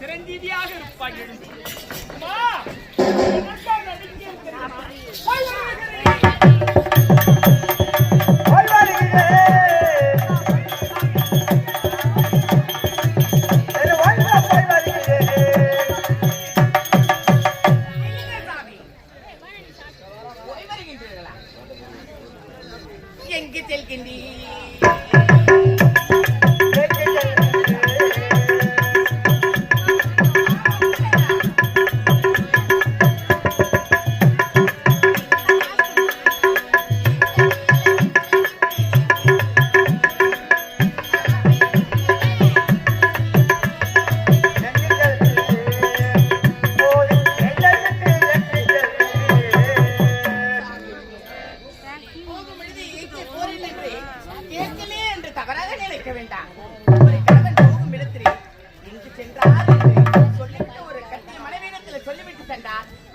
சிரஞ்சீவியாக இருப்பாய். எங்கு செல்கின்றீ?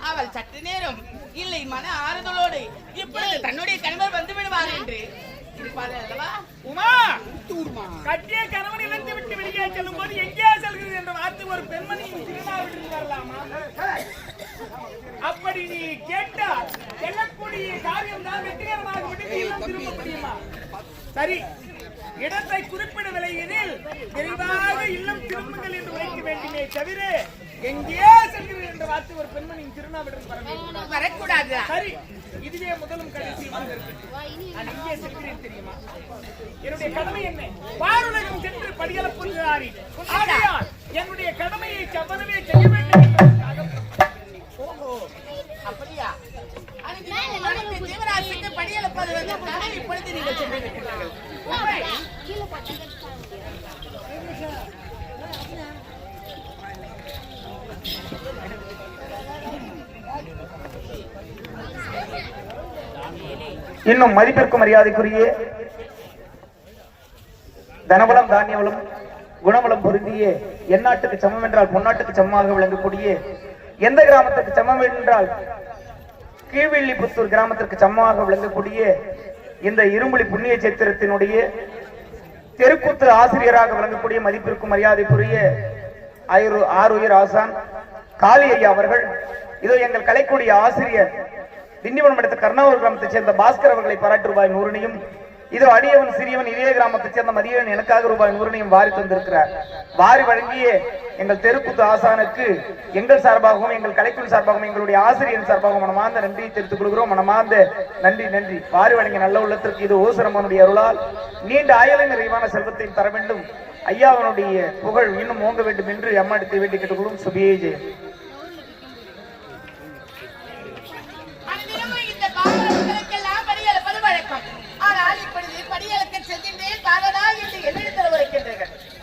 அவள் சற்று நேரம் இல்லை மன ஆறுதலோடு இப்பொழுது தன்னுடைய கணவர் வந்து விடுவார் என்று இருப்பார்கள் அல்லவா? உமா, கட்டிய கணவன் இழந்து விட்டு வெளியே செல்லும் போது எங்கே செல்கிறது என்ற வார்த்தை ஒரு பெண்மணியின் திருநாவிட்டு வரலாமா? அப்படி நீ கேட்டால் செல்லக்கூடிய காரியம் தான் வெற்றிகரமாக விட்டு இல்லம் திரும்ப முடியுமா? சரி, இடத்தை குறிப்பிடவில்லை எனில் விரைவாக இல்லம் திரும்புங்கள் என்று வைக்க வேண்டுமே தவிர எங்கே செல்கிறது என்ற வார்த்தை ஒரு பெண்மணியின் திருநாவிடம் வரக்கூடாது. சரி, இதுவே முதலும் கடைசியுமாக இருக்கு. நான் எங்கே செல்கிறேன் தெரியுமா? என்னுடைய கடமை என்ன? பாருலகம் சென்று படியளப்புகிறாரி. என்னுடைய கடமையை செவ்வனவே செய்ய வேண்டும் என்பதற்காக. ஓஹோ, அப்படியா? ஜீவராசிக்கு படியளப்பது வந்து இப்பொழுது நீங்கள் சென்றிருக்கிறீர்கள். இன்னும் மதிப்பிற்கும் மரியாதைக்குரிய தனவளம் தானியவளம் குணவளம் பொருந்திய எந்நாட்டுக்கு சமம் என்றால் பொன்னாட்டுக்கு சமமாக விளங்கக்கூடிய எந்த கிராமத்துக்கு சமம் என்றால் கீழ்வில்லிபுத்தூர் கிராமத்திற்கு சமமாக விளங்கக்கூடிய இந்த இரும்புலி புண்ணிய சேத்திரத்தினுடைய தெருக்கூத்து ஆசிரியராக விளங்கக்கூடிய மதிப்பிற்கும் மரியாதைக்குரிய ஆறுயிர் ஆசான் காளி ஐயா அவர்கள் இதோ எங்கள் கலைக்கூடிய ஆசிரியர் திண்டிவனம் அடுத்த கர்ணாவூர் கிராமத்தைச் சேர்ந்த பாஸ்கர் அவர்களை பாராட்டு ரூபாய் 100 இதோ அடியவன் சிறியவன் இதே கிராமத்தைச் சேர்ந்த மதியவன் எனக்காக ரூபாய் 100 வாரி தந்திருக்கிறார். வாரி வழங்கிய எங்கள் தெருக்கூத்து ஆசானுக்கு எங்கள் சார்பாகவும் எங்கள் கலைக்குழு சார்பாகவும் எங்களுடைய ஆசிரியர் சார்பாகவும் மனமார்ந்த நன்றியை தெரிவித்துக் கொள்கிறோம். மனமார்ந்த நன்றி. வாரி வழங்கிய நல்ல உள்ளத்திற்கு இது ஓசரமனுடைய அருளால் நீண்ட ஆயுளை நிறைவான செல்வத்தையும் தர வேண்டும். ஐயாவனுடைய புகழ் இன்னும் ஓங்க வேண்டும் என்று அம்மாடித்தை வேண்டி கேட்டுக்கொள்ளும். சுபியே ஜெயம்.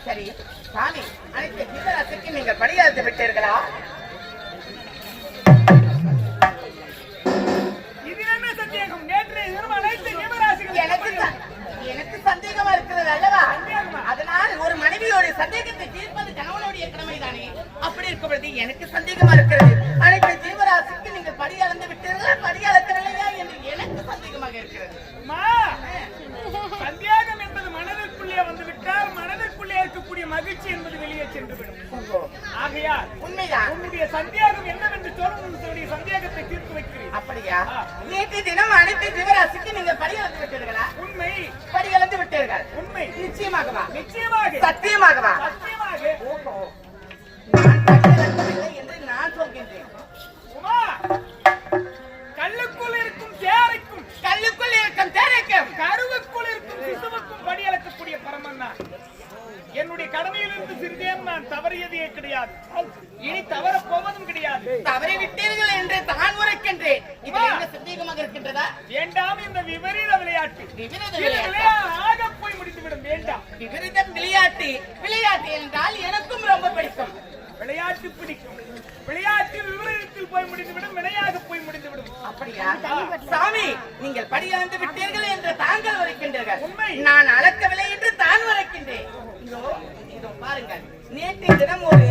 சரி சாமி, அனைத்து ஜீவராசிக்கு நீங்கள் படியளத்து விட்டீர்களா? எனக்கு சந்தேகமா இருக்கிறது அல்லவா? அதனால் ஒரு மனைவியோட சந்தேகத்தை தீர்ப்பது கணவனுடைய கடமைதானே. அப்படி இருக்கும் பொழுது எனக்கு சந்தேகமா இருக்கிறது. அனைத்து ஜீவராசிக்கு நீங்கள் படியளந்து விட்டீர்களா, படியளக்கலையா என்று எனக்கு சந்தேகமாக இருக்கிறது. சந்தேகம் என்பது மனதிற்குள்ளே வந்துவிட்டால் மனதிற்குள்ளே இருக்கக்கூடிய மகிழ்ச்சி என்பது வெளியே சென்றுவிடும். ஆகையால் உண்மைதான். உன்னுடைய சந்தேகம் என்னவென்று சொல்லும், உன்னுடைய சந்தேகத்தை தீர்த்து வைக்கிறேன். அப்படியா? நேற்று தினம் அனைத்து ஜீவராசிக்கு நீங்கள் படியளந்து விட்டீர்களா? உண்மை. படியளந்து விட்டீர்கள்? உண்மை. நிச்சயமாகவா? நிச்சயமாக. சத்தியமாகவா? சத்தியமாக. ஓஹோ, நான் படியளக்கவில்லை என்று நான் சொல்கின்றேன். உமா, கல்லுக்குள் இருக்கும் தேரைக்கும் கல்லுக்குள் இருக்கும் தேரைக்கும் கருவுக்குள் இருக்கும் சிசுவுக்கும் படியளக்கக்கூடிய பரமன் நான். என்னுடைய கடமையிலிருந்து சிறிதேனும் நான் தவறியதே கிடையாது, இனி தவற போவதும் கிடையாது. தவறி விட்டீர்கள் என்று தான் உரைக்கின்றேன். இது என்ன சந்தேகமாக இருக்கின்றதா? வேண்டாம் இந்த விபரீத விளையாட்டு. ஆக போய் முடித்துவிடும். வேண்டாம் விபரீதம் விளையாட்டு என்றால் எனக்கும் ரொம்ப பிடிக்கும். விளையாட்டு பிடிக்கும். விளையாட்டில் விபரீதத்தில் போய் முடிந்துவிடும், விளையாக போய் முடிந்துவிடும். அப்படியா? சாமி, நீங்கள் படியளந்து விட்டீர்கள் என்று தாங்கள் உரைக்கின்றீர்கள். உண்மை. நான் அளக்கவில்லை என்று தான் உரைக்கின்றேன். இதோ பாருங்கள், நேற்றைய தினம் ஒரு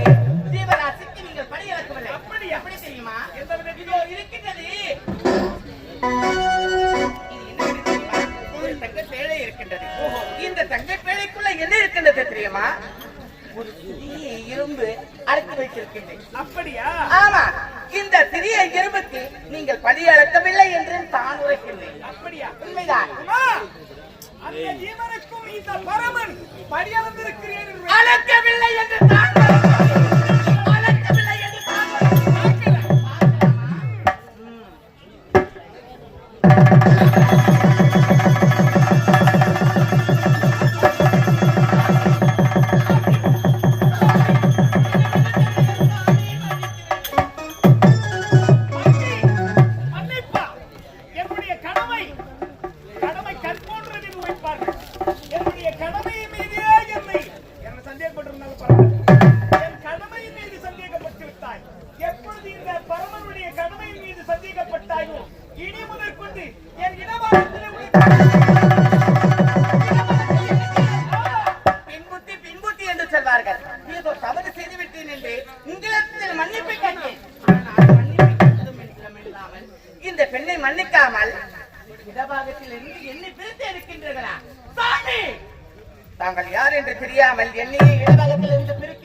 ஜீவராசிக்கு நீங்கள் படியளக்கவில்லை. எப்படி தெரியுமா? இதோ இருக்கின்றது. இது என்ன தெரியுமா? ஒரு தங்க பேழை இருக்கின்றது. இந்த தங்க பேழை தெரியுமா? ஒரு சிறிய இரும்பு அடைத்து வைத்திருக்கின்றேன். அப்படியா? ஆமா, இந்த சிறிய இரும்புக்கு நீங்கள் படி அளக்கவில்லை என்று தான் உரைக்கின்றேன். அப்படியா? உண்மைதான். அம்மா, அந்த ஜீவனுக்கும் இந்த பரமன் படியளந்திருக்கிறேன் என்று அளக்கவில்லை என்று தான் அளக்கவில்லை என்று தான் பார்க்கிறேன். மன்னிப்பா, என்னுடைய கடமை கண் போன்றது என்று வைப்பார்கள். என்னுடைய கடமையின் மீதே என்னை சந்தேகப்பட்டிருந்தாலும் பரவாயில்லை. என் கடமையின் மீது சந்தேகப்பட்டு விட்டாய். எப்பொழுது இந்த பரமனுடைய கடமையின் மீது சந்தேகப்பட்டாயோ, இனி முதற்கொண்டு என் இடவாதத்தில் பின்புத்தி என்று சொல்வார்கள். ஏதோ தவறு செய்துவிட்டேன் என்று உங்களிடத்தில் மன்னிப்பை கேட்டேன். ஆனால் மன்னிப்பை கேட்டதும் இல்லாமல் இந்த பெண்ணை மன்னிக்காமல் இடபாகத்தில் இருந்து என்னை பிரித்து எடுக்கின்றீர்களா? சாமி, தாங்கள் யார் என்று தெரியாமல் என்னையே இடபாகத்தில் இருந்து பிரித்து